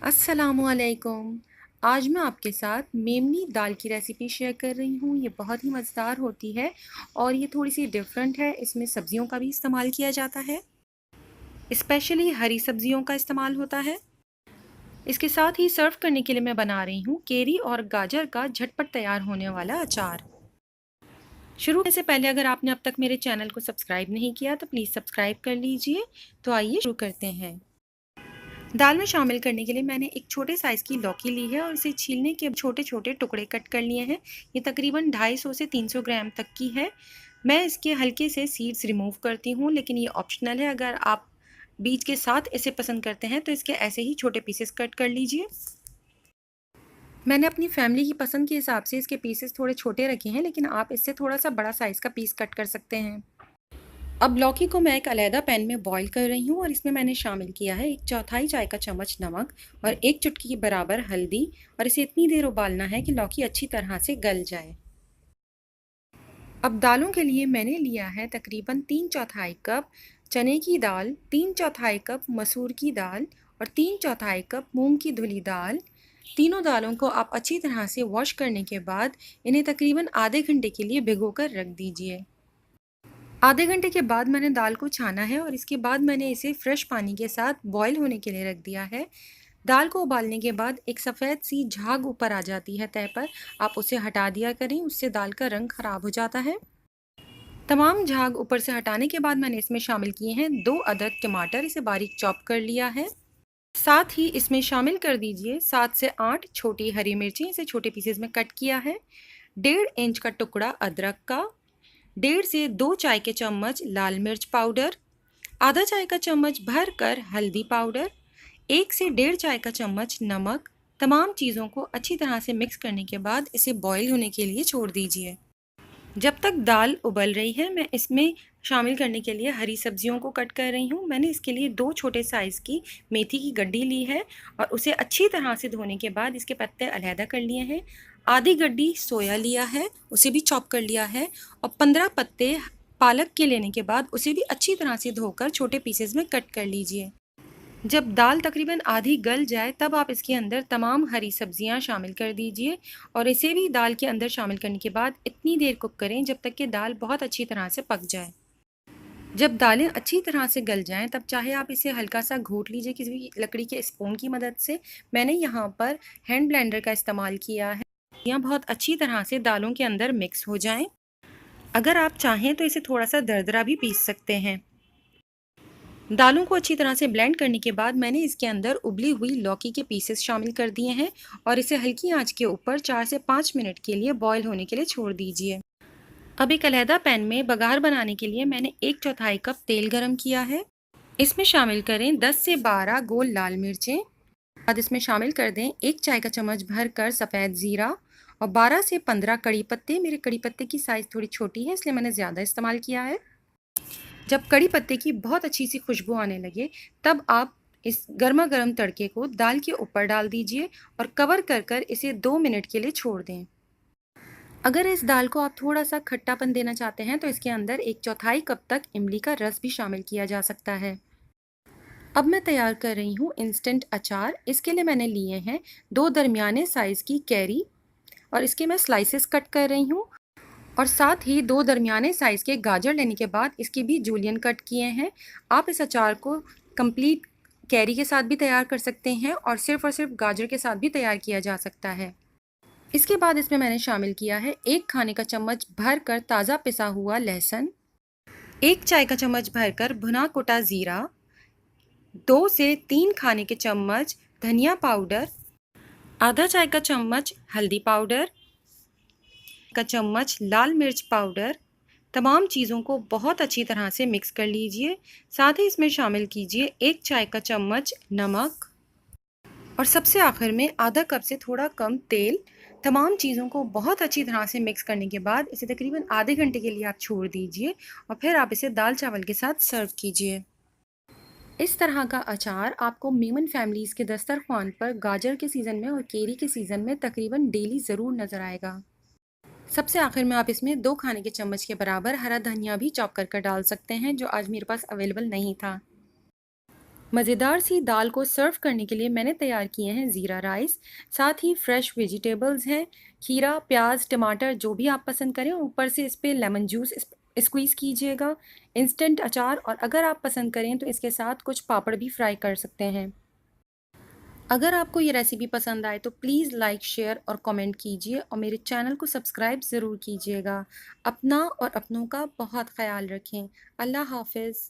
अस्सलामुअलैकुम। आज मैं आपके साथ मेमनी दाल की रेसिपी शेयर कर रही हूँ। ये बहुत ही मज़ेदार होती है और ये थोड़ी सी डिफरेंट है। इसमें सब्जियों का भी इस्तेमाल किया जाता है, स्पेशली हरी सब्जियों का इस्तेमाल होता है। इसके साथ ही सर्व करने के लिए मैं बना रही हूँ केरी और गाजर का झटपट तैयार होने वाला अचार। शुरू करने से पहले अगर आपने अब तक मेरे चैनल को सब्सक्राइब नहीं किया तो प्लीज़ सब्सक्राइब कर लीजिए। तो आइए शुरू करते हैं। दाल में शामिल करने के लिए मैंने एक छोटे साइज़ की लौकी ली है और इसे छीलने के छोटे छोटे टुकड़े कट कर लिए हैं। ये तकरीबन 250 से 300 ग्राम तक की है। मैं इसके हल्के से सीड्स रिमूव करती हूँ, लेकिन ये ऑप्शनल है। अगर आप बीज के साथ इसे पसंद करते हैं तो इसके ऐसे ही छोटे पीसेस कट कर लीजिए। मैंने अपनी फैमिली की पसंद के हिसाब से इसके पीसेस थोड़े छोटे रखे हैं, लेकिन आप इससे थोड़ा सा बड़ा साइज़ का पीस कट कर सकते हैं। अब लौकी को मैं एक अलहदा पैन में बॉईल कर रही हूँ और इसमें मैंने शामिल किया है 1/4 चाय का चम्मच नमक और 1 चुटकी के बराबर हल्दी, और इसे इतनी देर उबालना है कि लौकी अच्छी तरह से गल जाए। अब दालों के लिए मैंने लिया है तकरीबन 3/4 कप चने की दाल, 3/4 कप मसूर की दाल और 3/4 कप मूंग की धुली दाल। तीनों दालों को आप अच्छी तरह से वॉश करने के बाद इन्हें तकरीबन आधे घंटे के लिए भिगोकर रख दीजिए। आधे घंटे के बाद मैंने दाल को छाना है और इसके बाद मैंने इसे फ्रेश पानी के साथ बॉईल होने के लिए रख दिया है। दाल को उबालने के बाद एक सफ़ेद सी झाग ऊपर आ जाती है तय पर, आप उसे हटा दिया करें, उससे दाल का रंग ख़राब हो जाता है। तमाम झाग ऊपर से हटाने के बाद मैंने इसमें शामिल किए हैं 2 अदद टमाटर, इसे बारीक चॉप कर लिया है। साथ ही इसमें शामिल कर दीजिए 7 से 8 छोटी हरी मिर्ची, इसे छोटे पीसेस में कट किया है। 1.5 इंच का टुकड़ा अदरक का, 1.5 से 2 चाय के चम्मच लाल मिर्च पाउडर, आधा चाय का चम्मच भर कर हल्दी पाउडर, 1 से 1.5 चाय का चम्मच नमक। तमाम चीज़ों को अच्छी तरह से मिक्स करने के बाद इसे बॉईल होने के लिए छोड़ दीजिए। जब तक दाल उबल रही है मैं इसमें शामिल करने के लिए हरी सब्जियों को कट कर रही हूँ। मैंने इसके लिए 2 छोटे साइज़ की मेथी की गड्डी ली है और उसे अच्छी तरह से धोने के बाद इसके पत्ते अलहदा कर लिए हैं। आधी गड्डी सोया लिया है, उसे भी चॉप कर लिया है, और 15 पत्ते पालक के लेने के बाद उसे भी अच्छी तरह से धोकर छोटे पीसेस में कट कर लीजिए। जब दाल तकरीबन आधी गल जाए तब आप इसके अंदर तमाम हरी सब्जियां शामिल कर दीजिए और इसे भी दाल के अंदर शामिल करने के बाद इतनी देर कुक करें जब तक कि दाल बहुत अच्छी तरह से पक जाए। जब दालें अच्छी तरह से गल जाएं तब चाहे आप इसे हल्का सा घोट लीजिए किसी भी लकड़ी के स्पून की मदद से। मैंने यहाँ पर हैंड ब्लेंडर का इस्तेमाल किया है। यह बहुत अच्छी तरह से दालों के अंदर मिक्स हो जाएं। अगर आप चाहें तो इसे थोड़ा सा दरदरा भी पीस सकते हैं। दालों को अच्छी तरह से ब्लेंड करने के बाद मैंने इसके अंदर उबली हुई लौकी के पीसेस शामिल कर दिए हैं और इसे हल्की आंच के ऊपर 4 से 5 मिनट के लिए बॉईल होने के लिए छोड़ दीजिए। अब एक अलहदा पैन में बघार बनाने के लिए मैंने 1/4 कप तेल गरम किया है। इसमें शामिल करें 10 से 12 गोल लाल मिर्चें। बाद इसमें शामिल कर दें 1 चाय का चम्मच भर कर सफ़ेद ज़ीरा और 12 से 15 कड़ी पत्ते। मेरे कड़ी पत्ते की साइज़ थोड़ी छोटी है इसलिए मैंने ज़्यादा इस्तेमाल किया है। जब कड़ी पत्ते की बहुत अच्छी सी खुशबू आने लगे तब आप इस गर्मा गर्म तड़के को दाल के ऊपर डाल दीजिए और कवर कर कर इसे 2 मिनट के लिए छोड़ दें। अगर इस दाल को आप थोड़ा सा खट्टापन देना चाहते हैं तो इसके अंदर 1/4 कप तक इमली का रस भी शामिल किया जा सकता है। अब मैं तैयार कर रही हूँ इंस्टेंट अचार। इसके लिए मैंने लिए हैं 2 दरमियाने साइज़ की कैरी और इसके मैं स्लाइसेस कट कर रही हूँ, और साथ ही 2 दरमियाने साइज़ के गाजर लेने के बाद इसके भी जूलियन कट किए हैं। आप इस अचार को कंप्लीट कैरी के साथ भी तैयार कर सकते हैं और सिर्फ गाजर के साथ भी तैयार किया जा सकता है। इसके बाद इसमें मैंने शामिल किया है 1 खाने का चम्मच भर कर ताज़ा पिसा हुआ लहसुन, 1 चाय का चम्मच भरकर भुना कुटा ज़ीरा, 2 से 3 खाने के चम्मच धनिया पाउडर, आधा चाय का चम्मच हल्दी पाउडर, का चम्मच लाल मिर्च पाउडर। तमाम चीज़ों को बहुत अच्छी तरह से मिक्स कर लीजिए। साथ ही इसमें शामिल कीजिए 1 चाय का चम्मच नमक और सबसे आखिर में आधा कप से थोड़ा कम तेल। तमाम चीज़ों को बहुत अच्छी तरह से मिक्स करने के बाद इसे तकरीबन आधे घंटे के लिए आप छोड़ दीजिए और फिर आप इसे दाल चावल के साथ सर्व कीजिए। इस तरह का अचार आपको मेमन फैमिलीज़ के दस्तरख्वान पर गाजर के सीज़न में और केरी के सीज़न में तकरीबन डेली ज़रूर नज़र आएगा। सबसे आखिर में आप इसमें 2 खाने के चम्मच के बराबर हरा धनिया भी चॉप कर कर डाल सकते हैं, जो आज मेरे पास अवेलेबल नहीं था। मज़ेदार सी दाल को सर्व करने के लिए मैंने तैयार किए हैं ज़ीरा राइस, साथ ही फ्रेश वेजिटेबल्स हैं, खीरा, प्याज, टमाटर जो भी आप पसंद करें। ऊपर से इस पे लेमन जूस स्क्वीज़ कीजिएगा, इंस्टेंट अचार, और अगर आप पसंद करें तो इसके साथ कुछ पापड़ भी फ्राई कर सकते हैं। अगर आपको ये रेसिपी पसंद आए तो प्लीज़ लाइक, शेयर और कमेंट कीजिए और मेरे चैनल को सब्सक्राइब ज़रूर कीजिएगा। अपना और अपनों का बहुत ख़याल रखें। अल्लाह हाफ़िज़।